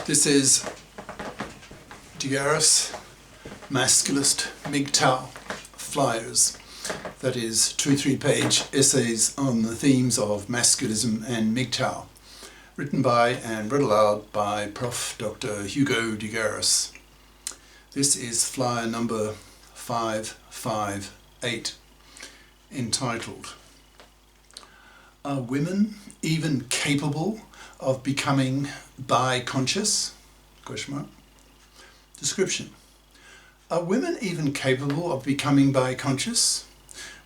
This is Garis, Masculist MGTOW flyers. That is 2-3 page essays on the themes of masculism and MGTOW, written by and read aloud by Prof. Dr. Hugo de Garis. This is flyer number 558, entitled, "Are women even capable of becoming biconscious?" Description: are women even capable of becoming biconscious?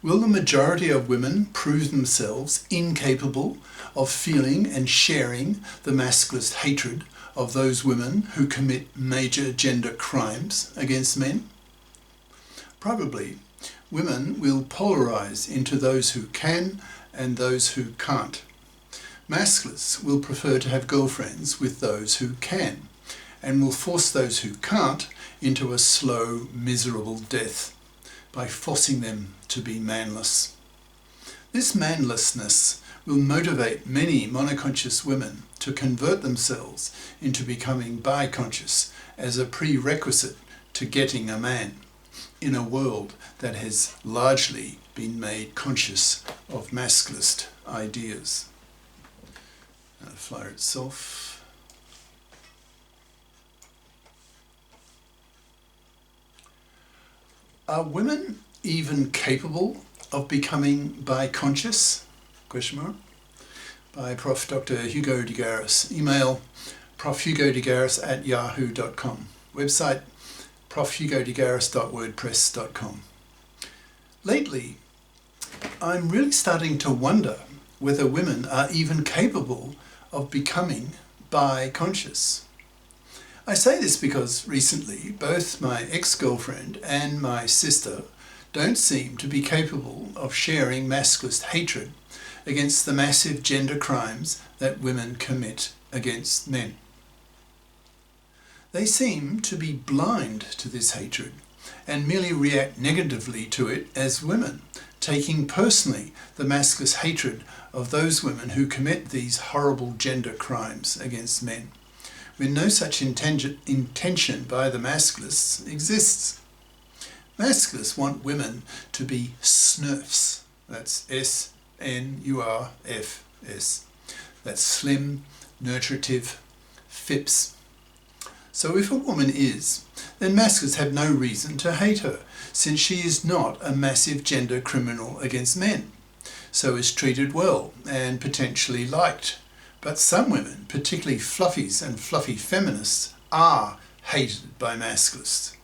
Will the majority of women prove themselves incapable of feeling and sharing the masculist hatred of those women who commit major gender crimes against men? Probably, women will polarize into those who can and those who can't. Masculists will prefer to have girlfriends with those who can, and will force those who can't into a slow, miserable death by forcing them to be manless. This manlessness will motivate many monoconscious women to convert themselves into becoming biconscious as a prerequisite to getting a man in a world that has largely been made conscious of masculist ideas. The flyer itself. Are women even capable of becoming biconscious? By Prof. Dr. Hugo de Garis. Email profhugodegaris@yahoo.com. Website profhugodegaris.wordpress.com. Lately, I'm really starting to wonder whether women are even capable of becoming biconscious. I say this because recently both my ex-girlfriend and my sister don't seem to be capable of sharing masculist hatred against the massive gender crimes that women commit against men. They seem to be blind to this hatred and merely react negatively to it as women, taking personally the masculist hatred of those women who commit these horrible gender crimes against men, when no such intention by the masculists exists. Masculists want women to be snurfs, that's S-N-U-R-F-S, that's slim, nurturative, fips. So if a woman is, then masculists have no reason to hate her, since she is not a massive gender criminal against men, so is treated well and potentially liked. But some women, particularly fluffies and fluffy feminists, are hated by masculists,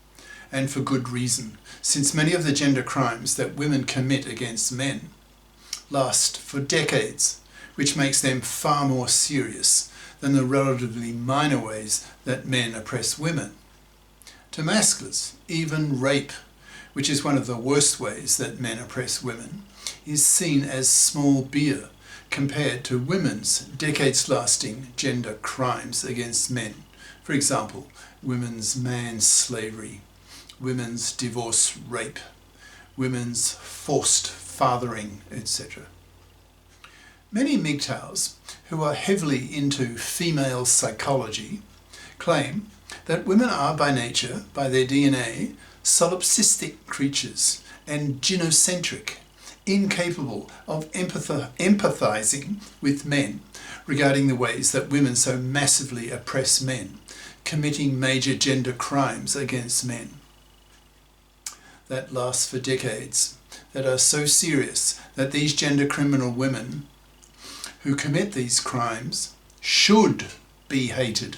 and for good reason, since many of the gender crimes that women commit against men last for decades, which makes them far more serious than the relatively minor ways that men oppress women. To masculists, even rape, which is one of the worst ways that men oppress women, is seen as small beer compared to women's decades-lasting gender crimes against men. For example, women's manslavery, women's divorce rape, women's forced fathering, etc. Many MGTOWs who are heavily into female psychology claim that women are by nature, by their DNA, solipsistic creatures and gynocentric, incapable of empathizing with men regarding the ways that women so massively oppress men, committing major gender crimes against men that last for decades, that are so serious that these gender criminal women who commit these crimes should be hated.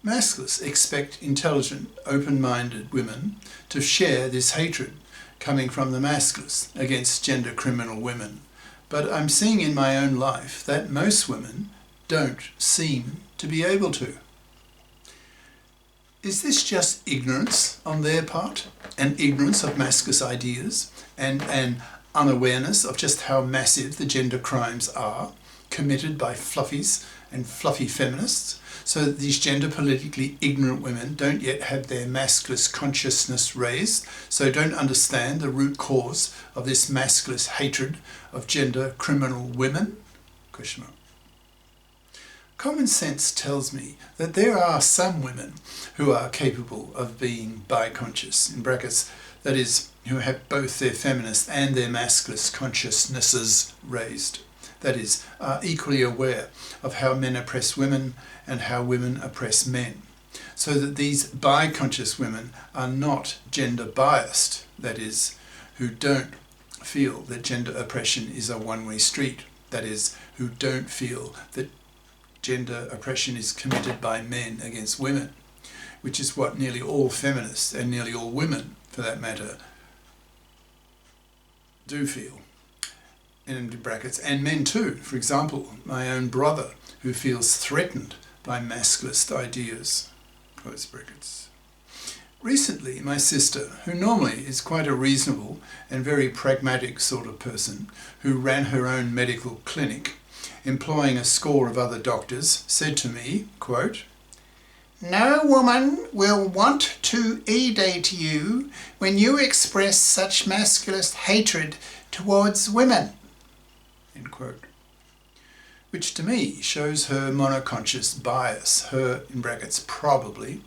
Masculists expect intelligent, open-minded women to share this hatred coming from the masculists against gender criminal women. But I'm seeing in my own life that most women don't seem to be able to. Is this just ignorance on their part, an ignorance of masculist ideas, and an unawareness of just how massive the gender crimes are committed by fluffies and fluffy feminists, so that these gender politically ignorant women don't yet have their masculist consciousness raised, so don't understand the root cause of this masculist hatred of gender criminal women? Common sense tells me that there are some women who are capable of being biconscious, in brackets, that is, who have both their feminist and their masculist consciousnesses raised, that is, are equally aware of how men oppress women and how women oppress men, so that these biconscious women are not gender biased, that is, who don't feel that gender oppression is a one-way street, that is, who don't feel that gender oppression is committed by men against women, which is what nearly all feminists and nearly all women, for that matter, do feel. In brackets, and men too. For example, my own brother, who feels threatened by masculist ideas. Close brackets. Recently, my sister, who normally is quite a reasonable and very pragmatic sort of person, who ran her own medical clinic, employing a score of other doctors, said to me, quote, "No woman will want to edate you when you express such masculist hatred towards women," end quote. Which to me shows her monoconscious bias, her, in brackets, probably,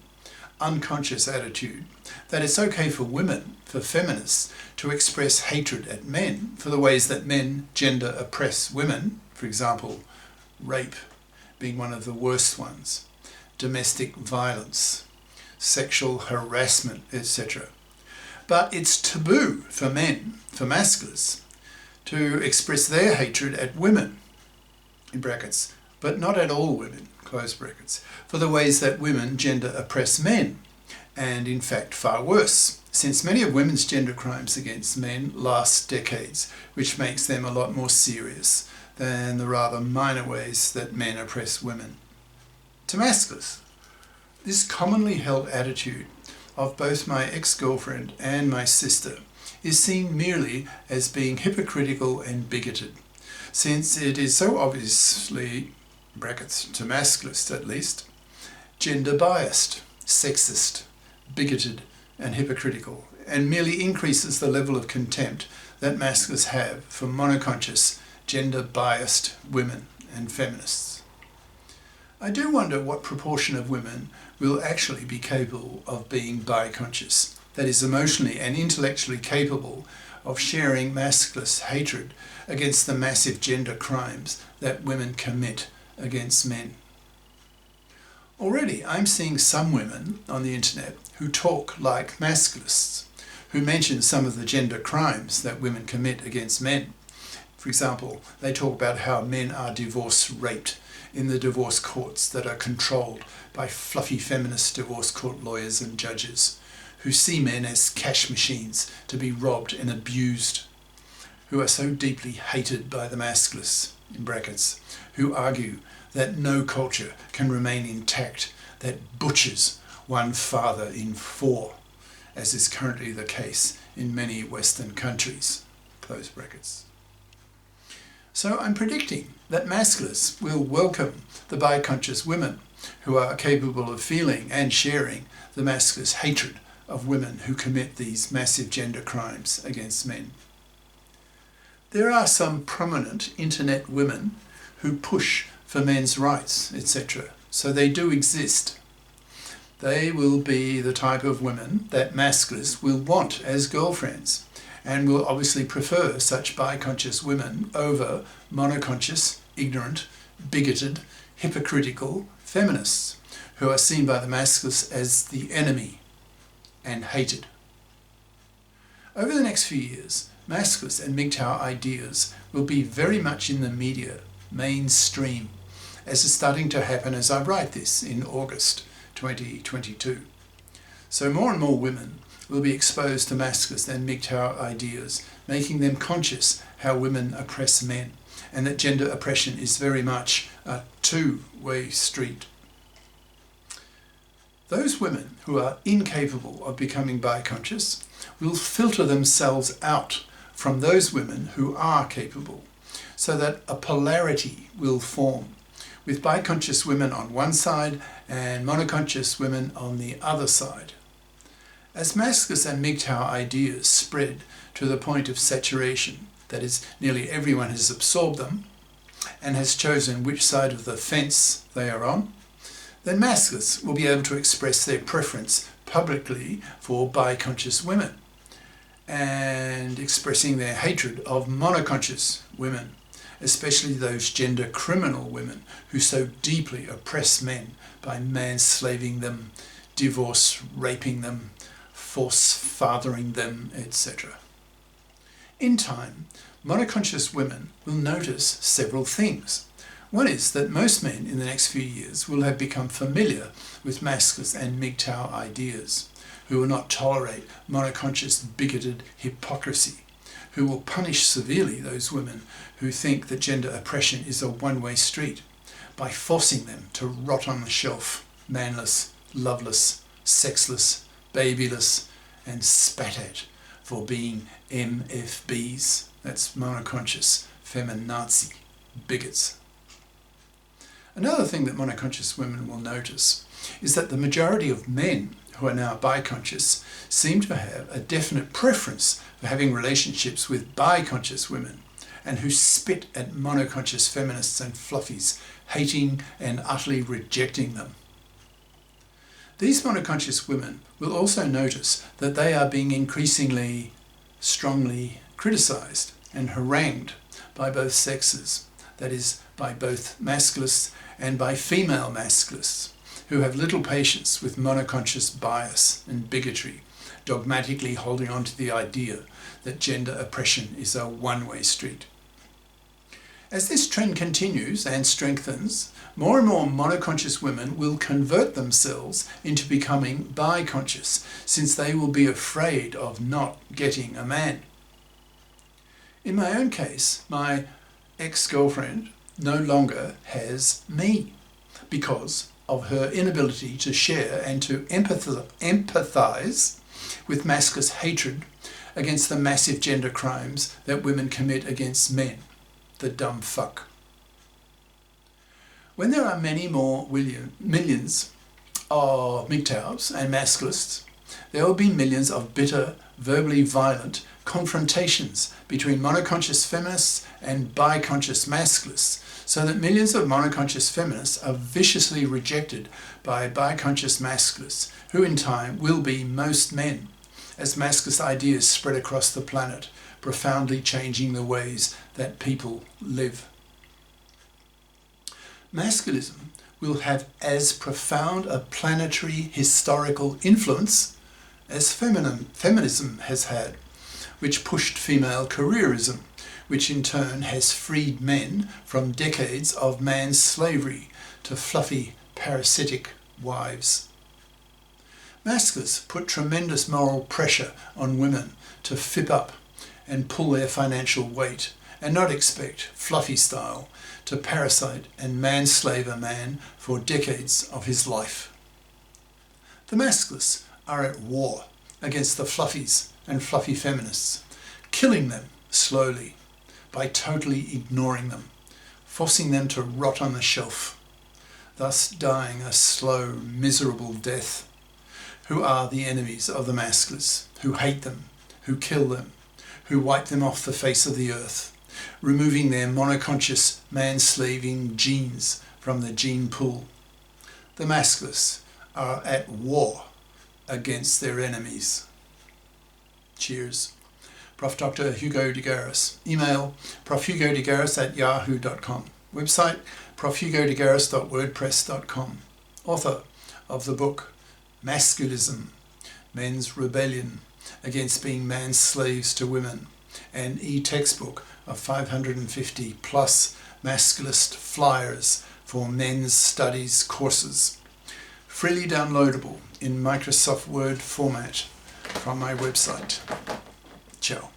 unconscious attitude that it's okay for women, for feminists, to express hatred at men for the ways that men gender oppress women, for example, rape being one of the worst ones, domestic violence, sexual harassment, etc. But it's taboo for men, for masculists, to express their hatred at women, in brackets, but not at all women, close brackets, for the ways that women gender oppress men, and in fact far worse, since many of women's gender crimes against men last decades, which makes them a lot more serious than the rather minor ways that men oppress women. To masculists, this commonly held attitude of both my ex-girlfriend and my sister is seen merely as being hypocritical and bigoted, since it is so obviously, brackets, to masculists at least, gender biased, sexist, bigoted and hypocritical, and merely increases the level of contempt that masculists have for monoconscious, gender biased women and feminists. I do wonder what proportion of women will actually be capable of being biconscious, that is, emotionally and intellectually capable of sharing masculist hatred against the massive gender crimes that women commit against men. Already I'm seeing some women on the internet who talk like masculists, who mention some of the gender crimes that women commit against men. For example, they talk about how men are divorce raped in the divorce courts that are controlled by fluffy feminist divorce court lawyers and judges, who see men as cash machines to be robbed and abused, who are so deeply hated by the masculists, in brackets, who argue that no culture can remain intact that butchers one father in 4, as is currently the case in many Western countries, close brackets. So I'm predicting that masculists will welcome the biconscious women who are capable of feeling and sharing the masculist hatred of women who commit these massive gender crimes against men. There are some prominent internet women who push for men's rights, etc. So they do exist. They will be the type of women that masculists will want as girlfriends, and will obviously prefer such biconscious women over monoconscious, ignorant, bigoted, hypocritical feminists who are seen by the masculists as the enemy and hated. Over the next few years, masculist and MGTOW ideas will be very much in the media, mainstream, as is starting to happen as I write this in August 2022. So more and more women will be exposed to masculist and MGTOW ideas, making them conscious how women oppress men, and that gender oppression is very much a two-way street. Those women who are incapable of becoming biconscious will filter themselves out from those women who are capable, so that a polarity will form, with biconscious women on one side and monoconscious women on the other side. As masculist and MGTOW ideas spread to the point of saturation, that is, nearly everyone has absorbed them, and has chosen which side of the fence they are on, then masculists will be able to express their preference publicly for biconscious women and expressing their hatred of monoconscious women, especially those gender criminal women who so deeply oppress men by manslaving them, divorce raping them, force fathering them, etc. In time, monoconscious women will notice several things. One is that most men in the next few years will have become familiar with masculist and MGTOW ideas, who will not tolerate monoconscious bigoted hypocrisy, who will punish severely those women who think that gender oppression is a one-way street by forcing them to rot on the shelf, manless, loveless, sexless, babyless, and spat at for being MFBs, that's monoconscious feminazi bigots. Another thing that monoconscious women will notice is that the majority of men who are now biconscious seem to have a definite preference for having relationships with biconscious women, and who spit at monoconscious feminists and fluffies, hating and utterly rejecting them. These monoconscious women will also notice that they are being increasingly strongly criticised and harangued by both sexes, that is, by both masculists and by female masculists, who have little patience with monoconscious bias and bigotry, dogmatically holding on to the idea that gender oppression is a one-way street. As this trend continues and strengthens, more and more monoconscious women will convert themselves into becoming biconscious, since they will be afraid of not getting a man. In my own case, my ex-girlfriend no longer has me because of her inability to share and to empathize with masculinist hatred against the massive gender crimes that women commit against men. The dumb fuck. When there are many more millions of MGTOWs and masculists, there will be millions of bitter, verbally violent confrontations between monoconscious feminists and biconscious masculists, so that millions of monoconscious feminists are viciously rejected by biconscious masculists, who in time will be most men, as masculist ideas spread across the planet, profoundly changing the ways that people live. Masculism will have as profound a planetary historical influence as feminism has had, which pushed female careerism, which in turn has freed men from decades of man's slavery to fluffy, parasitic wives. Masculists put tremendous moral pressure on women to fip up and pull their financial weight, and not expect, fluffy style, to parasite and manslave a man for decades of his life. The masculists are at war against the fluffies and fluffy feminists, killing them slowly by totally ignoring them, forcing them to rot on the shelf, thus dying a slow, miserable death, who are the enemies of the masculists, who hate them, who kill them, who wipe them off the face of the earth, removing their monoconscious man-slaving genes from the gene pool. The masculists are at war against their enemies. Cheers. Prof. Dr. Hugo de Garis. Email profhugodegaris@yahoo.com. Website profhugodegaris.wordpress.com. Author of the book Masculism, Men's Rebellion Against Being Man's Slaves to Women, an e-textbook of 550 plus masculist flyers for men's studies courses, freely downloadable in Microsoft Word format from my website. Ciao.